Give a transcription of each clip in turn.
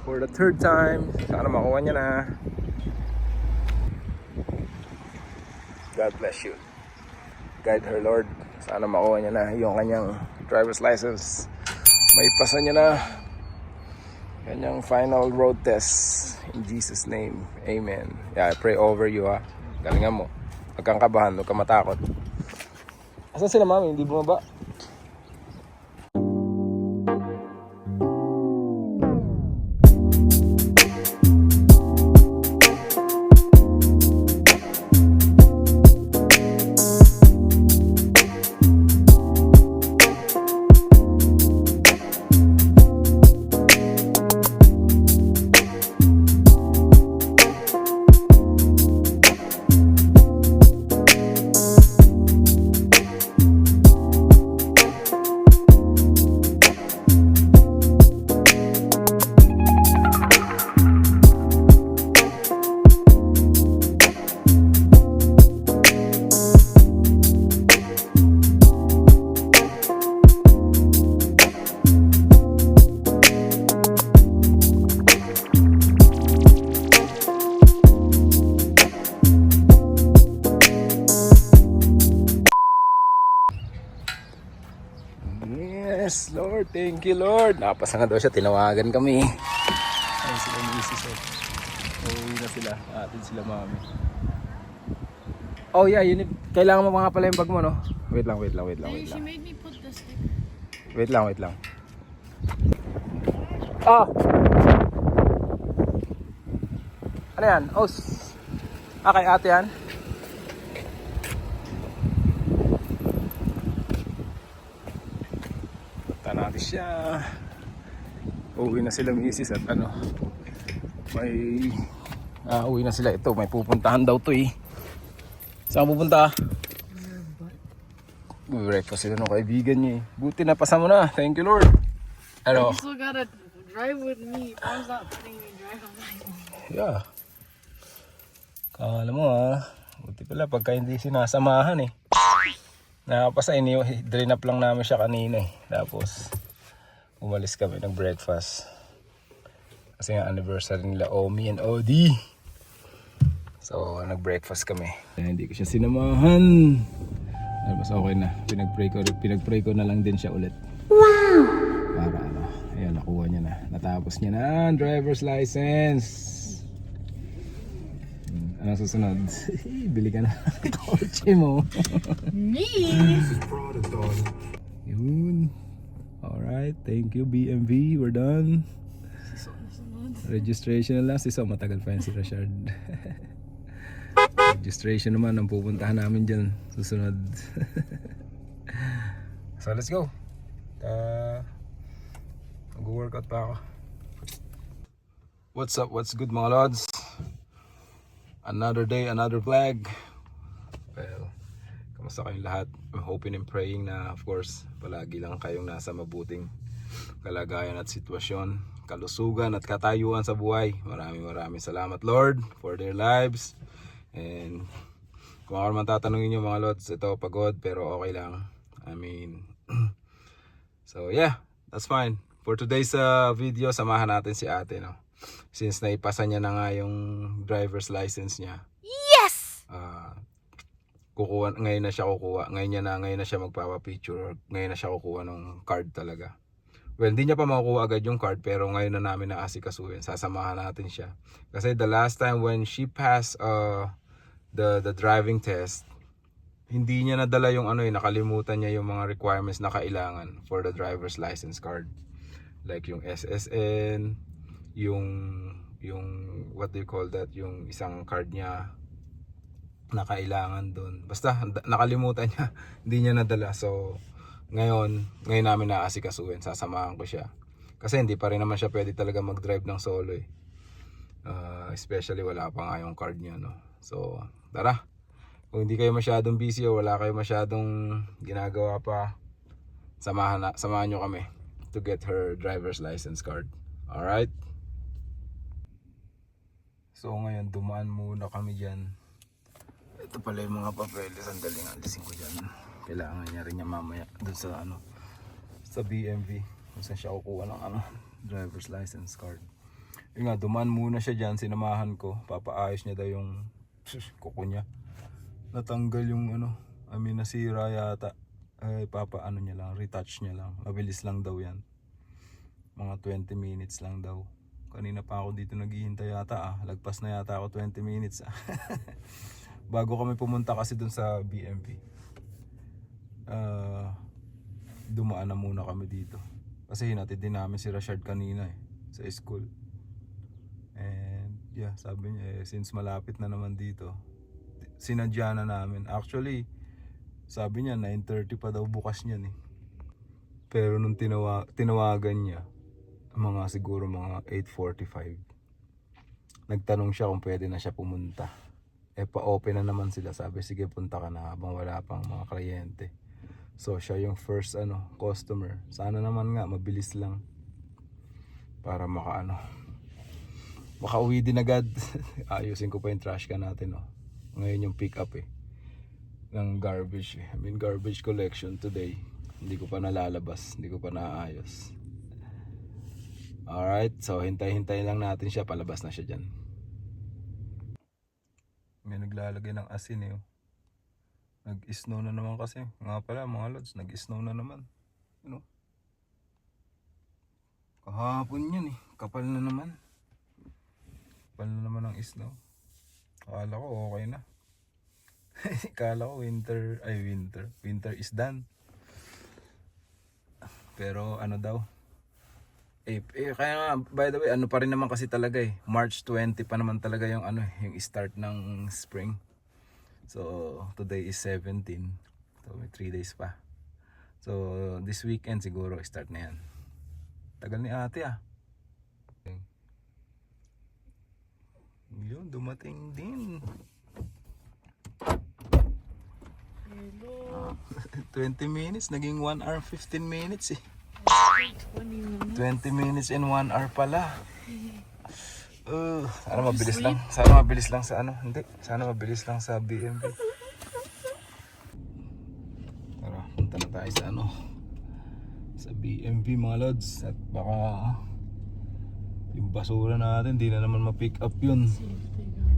For the third time. Sana makuha niya na. God bless you. Guide her, Lord. Sana makuha niya na yung kanyang driver's license. May pasa niya na kanyang final road test. In Jesus' name, amen. Yeah, I pray over you, ha. Galingan mo. Huwag kang kabahan, huwag kang matakot. Asan sila, mami? Hindi bumaba? Yes, Lord. Thank you, Lord. Napasa nga daw siya. Tinawagan kami. Ayun sila ni Isis. Uuwi na sila. Atin sila, mami. Oh, yeah. Kailangan mo mga pala yung bag mo, no? Wait lang. She made me put the sticker. Wait lang. Ah! Ano yan? Oh, kay ate yan? Natin siya. Uuwi na sila misis at may uwi na sila. Ito may pupuntahan daw to eh. Saan pupunta? Breakfast sila ng kaibigan niya eh. Buti na pasa mo na. Thank you, Lord. You still gotta drive with me. Mom's not letting me drive on my own. Yeah. Kala mo buti pala pagka hindi sinasamahan eh. Nakapasa, drain up lang namin siya kanina eh. Tapos umalis kami ng breakfast. Kasi nga anniversary nila Omi and Odi. So nag-breakfast kami. Hindi ko siya sinamahan. Mas okay na. Pinag-pray ko na lang din siya ulit. Wow! Para ayan, nakuha niya na. Natapos niya na ang driver's license. Anong susunod? Bili ka na ng kotse mo. Me? Yun. Alright, thank you BMV. We're done. Registration na lang. Matagal pa yan si Rashard. Registration naman ang pupuntahan namin dyan susunod. So let's go. Mag-workout pa ako. What's up? What's good mga lods? Another day, another vlog. Well, kamusta kayong lahat? I'm hoping and praying na of course palagi lang kayong nasa mabuting kalagayan at sitwasyon, kalusugan at katayuan sa buhay. Maraming salamat Lord for their lives. And kung ako naman tatanungin nyo mga lods, ito pagod pero okay lang. I mean so yeah, that's fine. For today's video, samahan natin si ate, no? Since naipasa niya na nga yung driver's license niya. Yes! Ngayon na siya kukuha. Ngayon na siya magpapa-picture. Ngayon na siya kukuha ng card talaga. Well, hindi niya pa makukuha agad yung card, pero ngayon na namin naasikasuhin. Sasamahan natin siya. Kasi the last time when she passed the driving test, hindi niya nadala yung nakalimutan niya yung mga requirements na kailangan for the driver's license card. Like yung SSN, yung what do you call that, yung isang card niya na kailangan doon. Basta nakalimutan niya, hindi niya nadala. So ngayon namin naasikasuhin, sasamahan ko siya. Kasi hindi pa rin naman siya pwede talaga mag-drive ng solo eh. Especially wala pa nga yung card niya, no. So tara, kung hindi kayo masyadong busy o wala kayo masyadong ginagawa pa, samahan nyo kami to get her driver's license card. Alright? So ngayon dumaan muna kami dyan. Ito pala yung mga papeles. Sandali nga, alisin ko dyan. Kailangan niya rin niya mamaya dun sa sa BMV. kung saan siya kukuha ng driver's license card. Yun nga, dumaan muna siya dyan, sinamahan ko, papaayos niya daw yung kuko niya. Natanggal yung nasira yata. Niya lang, retouch niya lang. Mabilis lang daw yan. Mga 20 minutes lang daw. Kanina pa ako dito naghihintay yata lagpas na yata ako 20 minutes bago kami pumunta kasi dun sa BMV. Dumaan na muna kami dito. Kasi hinatid din namin si Rashard kanina sa school. And yeah, sabi niya since malapit na naman dito, sinadya na namin. Actually, sabi niya 9:30 pa daw bukas niyan Pero nung tinawagan niya, siguro mga 8:45. Nagtanong siya kung pwede na siya pumunta. Pa-open na naman sila. Sabi, sige punta ka na habang wala pang mga kliyente. So siya yung first customer. Sana naman nga mabilis lang para makauwi din agad. Ayusin ko pa yung trash can natin Ngayon yung pick up ng garbage garbage collection today. Hindi ko pa nalalabas, hindi ko pa naayos. Alright, so hintay-hintay lang natin siya, palabas na siya dyan. May naglalagay ng asin Nag-snow na naman kasi. Nga pala mga lods, nag-snow na naman. Kahapon yan kapal na naman. Kapal na naman ang snow. Akala ko okay na. Akala ko winter is done. Pero daw, kaya nga, by the way, pa rin naman kasi talaga March 20 pa naman talaga yung yung start ng spring. So today is 17. So may 3 days pa. So this weekend siguro start na yan. Tagal ni ate Yun, dumating din. Hello. 20 minutes, naging 1 hour 15 minutes 20 minutes. 20 minutes and 1 hour pala. Sana mabilis lang. Sana mabilis lang sa Hindi. Sana mabilis lang sa BMV. Tara, punta na tayo sa sa BMV mga lods. At baka yung basura natin, di na naman ma-pick up yun. See if they got it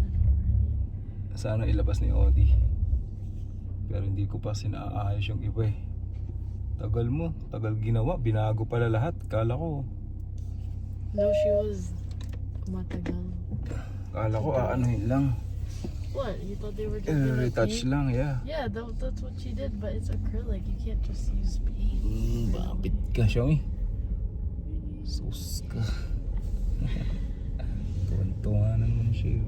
already. Sana ilabas ni Odi. Pero hindi ko pa sinaayos yung iba tagal ginawa, binago pala lahat. Kala ko No, she was matagal. Kala ko aanuhin lang. What? You thought they were just gonna Retouch paint? lang, yeah. Yeah, that's what she did, but it's acrylic. You can't just use paint. Bakit ka siya Sus ka. Tuwan-tuwa naman siya.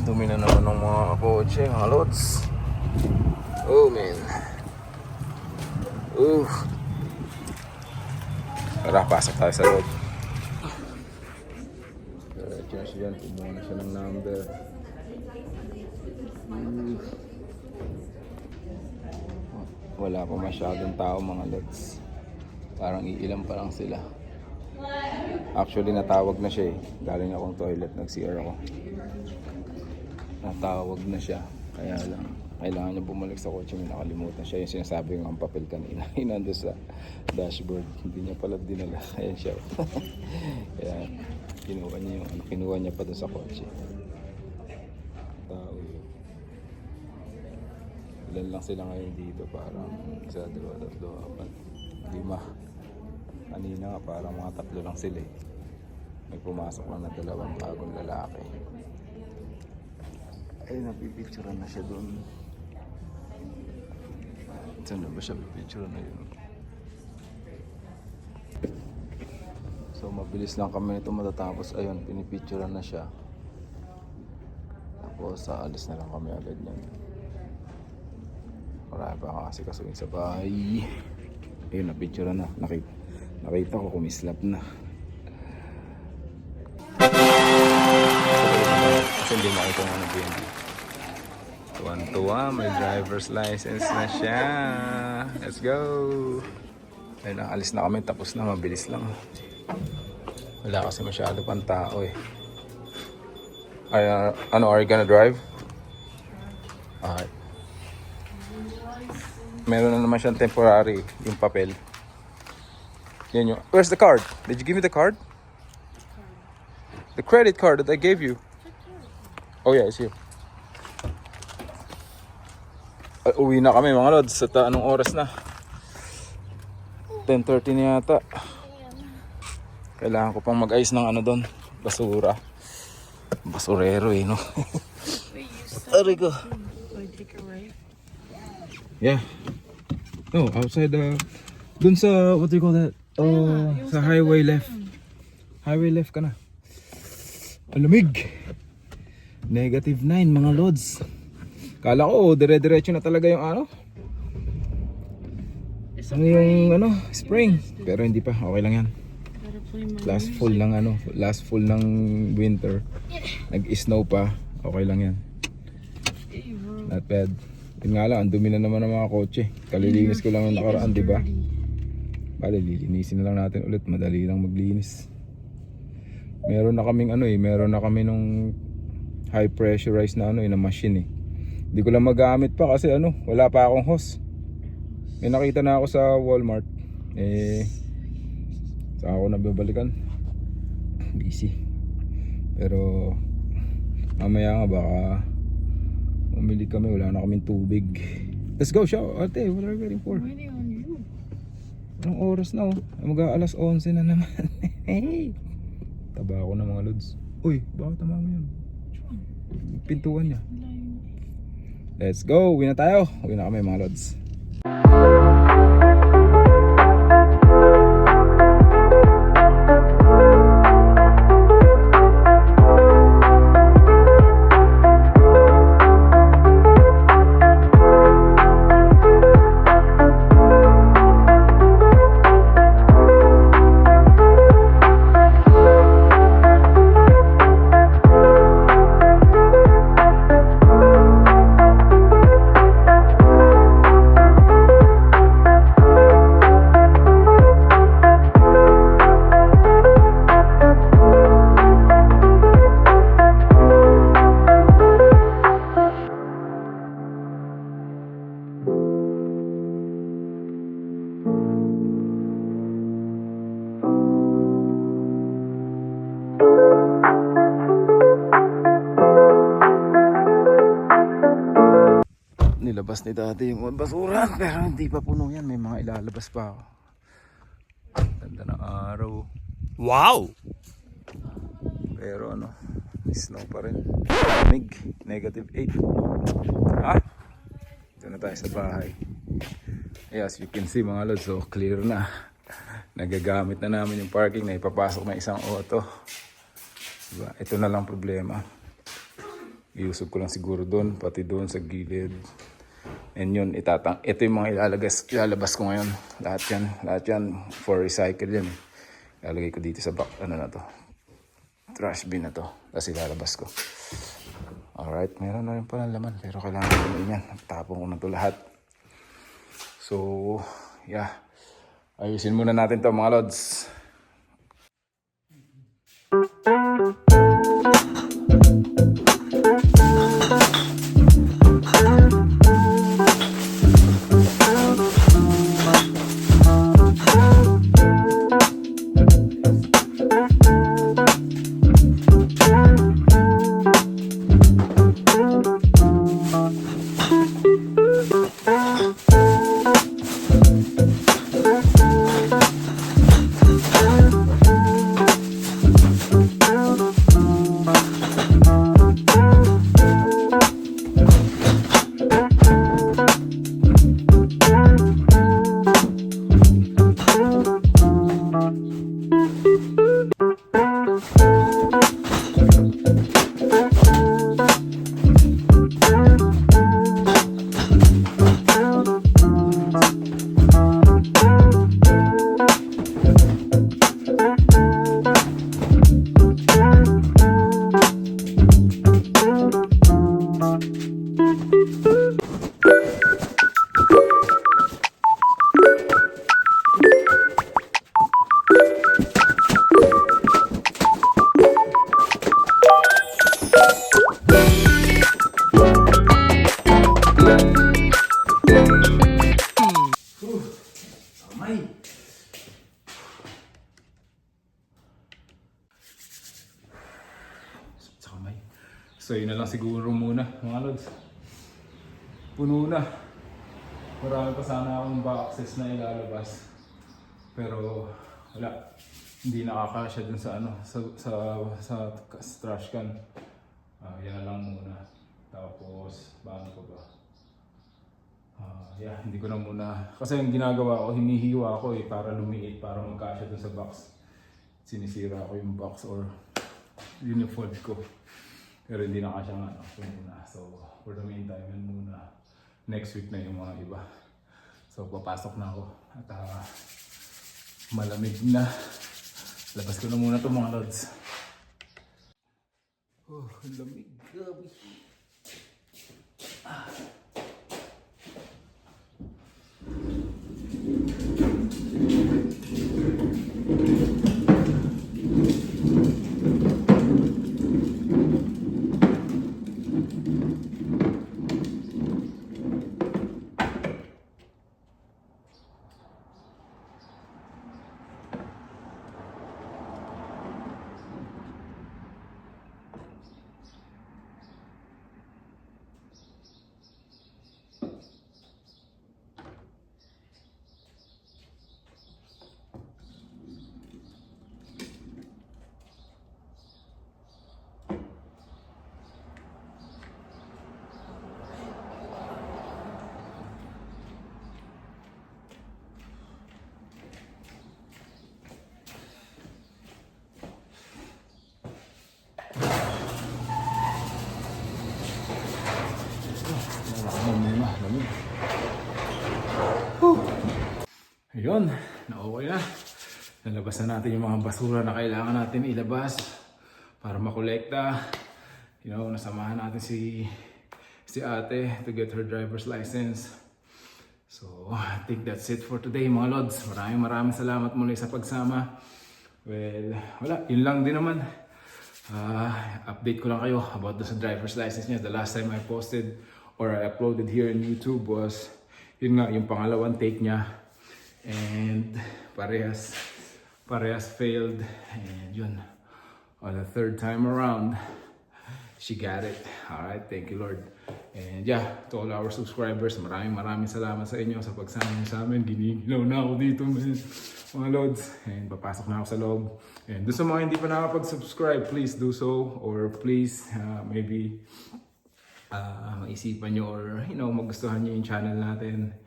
Dumi na naman ng mga kotse, mga lods. Oh man. Tara, pasok tayo sa loob. Diretso na siya dyan, kumuha na siya ng number. Wala pa masyadong tao mga lods. Parang iilan pa lang sila. Actually natawag na siya Galing akong toilet, nag-CR ako. Natawag na siya. Kaya lang, kailangan niya bumalik sa kotse. May nakalimutan siya. Yung sinasabi ng papel kanina. Nandun sa dashboard. Hindi niya pala dinala. Ayan siya. Kaya kinuha niya pa doon sa kotse. Tao yun. Ilan lang sila ngayon dito. Parang 1, 2, 3, 4, 5, 5. Kanina nga parang mga 3 lang sila May pumasok lang na 2 bagong lalaki. Ay, napipicturean na siya doon. Saan na ba siya? Picture na yun. So mabilis lang kami nito matatapos. Ayun, pinipicturean na siya. Tapos aalis na lang kami agad niyan. Marami pa kasi kasuin sa bahay. Ayun, napicturean na. Nakita ko kumislap na. Kasi hindi makita nga ng BNB. Tuwan-tuwa, may driver's license na siya. Let's go! Ayun, alis na kami. Tapos na, mabilis lang. Wala kasi masyado pang tao eh. Ay, ano, are you gonna drive? Alright. Meron na naman siyang temporary, yung papel. Yan yung, where's the card? Did you give me the card? The credit card that I gave you. Oh yeah, it's here. Uwi na kami mga lods. At anong oras na? 10:30 na yata. Kailangan ko pang mag-ayos ng ano doon. Basura. Basurero eh, no? Wait, you said Aray ko. I take a right? Yeah. No, outside dun sa, what do you call that? Oh, sa highway left. Highway left ka na. Alamig. -9 mga lods. Kala ko dire-diretso na talaga yung ano. It's Ano yung ano, spring. Pero hindi pa, okay lang yan. Gotta play my Last music. full ng ano, last full ng winter. Nag-snow pa, okay lang yan. Hey, bro. Not bad. Yun nga lang, ang dumi na naman ng mga kotse. Kalilinis ko lang yung nakaraan, di ba? Bale, lilinisin na lang natin ulit. Madali lang maglinis. Meron na kaming ano eh, meron na kami nung high pressurized na ano eh, na machine eh. Hindi ko lang magamit pa kasi ano, wala pa akong hose. May nakita na ako sa Walmart. Eh, saan ako nababalikan? Busy. Pero, mamaya nga baka mamili kami, wala na kaming tubig. Let's go, show. Ate, what are we waiting for? Waiting on you. Anong oras na oh? Mag-aalas 11 na naman. Hey! Taba ako ng mga lods. Uy, bakit tama mo yun? Pintuan niya. Let's go! Uwi na tayo. Uwi na kami mga lods. Nilabas ni dati yung mga basura pero hindi pa puno yan, may mga ilalabas pa ako. Ganda ng araw. Wow! Pero ano, snow pa rin. Lamig, -8. Ha? Ito na tayo sa bahay. As you can see mga lods, so clear na. Nagagamit na namin yung parking na ipapasok na isang auto. Diba? Ito na lang problema. Iusog ko lang siguro doon, pati doon sa gilid. And yun, ito yung mga ilalabas ko ngayon. Lahat yan for recycle yan. Ilalagay ko dito sa back, ano na to, trash bin na to. Tapos ilalabas ko. Alright, meron na rin pala laman. Pero kailangan ko na yan. Tapon ko na to lahat. So, yeah. Ayusin muna natin to mga lods. siguro muna mga lods. Puno na. Marami pa sana akong boxes na ilalabas. Pero wala. Hindi nakakasya dun sa ano, sa trash can. Yan na lang muna. Tapos, paano pa ba? Hindi ko na muna. Kasi yung ginagawa ko, hinihiwa ko para lumiit, para magkasya dun sa box. Sinisira ko yung box or unifold ko. Pero hindi na kasya nga, so muna. So, for the meantime, yan muna. Next week na yung mga iba. So, papasok na ako. At malamig na. Labas ko na muna itong mga lods. Oh, lamig. Grabe. Ayun, na-okay na. Nalabas na natin yung mga basura na kailangan natin ilabas para makolekta. You know, nasamahan natin si ate to get her driver's license. So, I think that's it for today mga lods. Maraming salamat muli sa pagsama. Well, wala, yun lang din naman. Update ko lang kayo about sa driver's license niya. The last time I posted or I uploaded here in YouTube was yun nga, yung pangalawang take niya. And parehas failed. And yun, on the third time around, she got it. Alright, thank you Lord. And yeah, to all our subscribers, maraming salamat sa inyo sa pagsama niyo sa amin. Ginigilaw na ako dito, man, mga lods. And papasok na ako sa loob. And doon sa mga hindi pa nakapag-subscribe, please do so. Or please, maybe maisipan nyo or magustuhan nyo yung channel natin.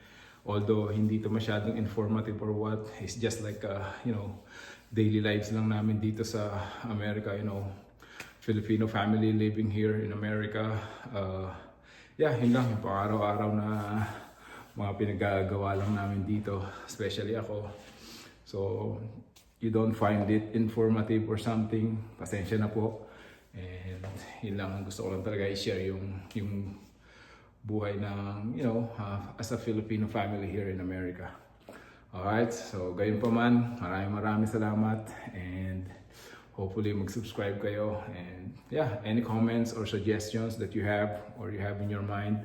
Although hindi to masyadong informative or what, it's just like daily lives lang namin dito sa America, Filipino family living here in America. Yun lang yung pang-araw-araw na mga pinagagawa lang namin dito, especially ako. So, you don't find it informative or something, pasensya na po. And yun lang ang gusto ko lang talaga i-share yung buhay ng, as a Filipino family here in America. Alright, so gayon pa man, maraming salamat and hopefully mag-subscribe kayo. And yeah, any comments or suggestions that you have or you have in your mind,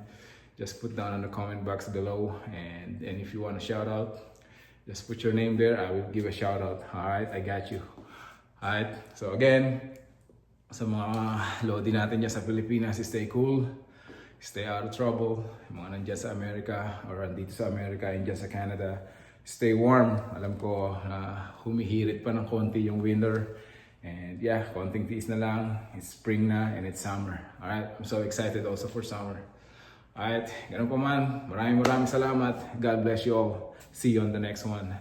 just put down in the comment box below. And if you want a shout out, just put your name there, I will give a shout out. Alright, I got you. Alright, so again, sa mga lodi natin dyan sa Pilipinas, stay cool. Stay out of trouble. Yung mga nandyan sa Amerika or andito sa Amerika and dyan sa Canada, stay warm. Alam ko na humihirit pa ng konti yung winter. And yeah, konting tiis na lang. It's spring na and it's summer. Alright, I'm so excited also for summer. Alright, ganun pa man. Maraming salamat. God bless you all. See you on the next one.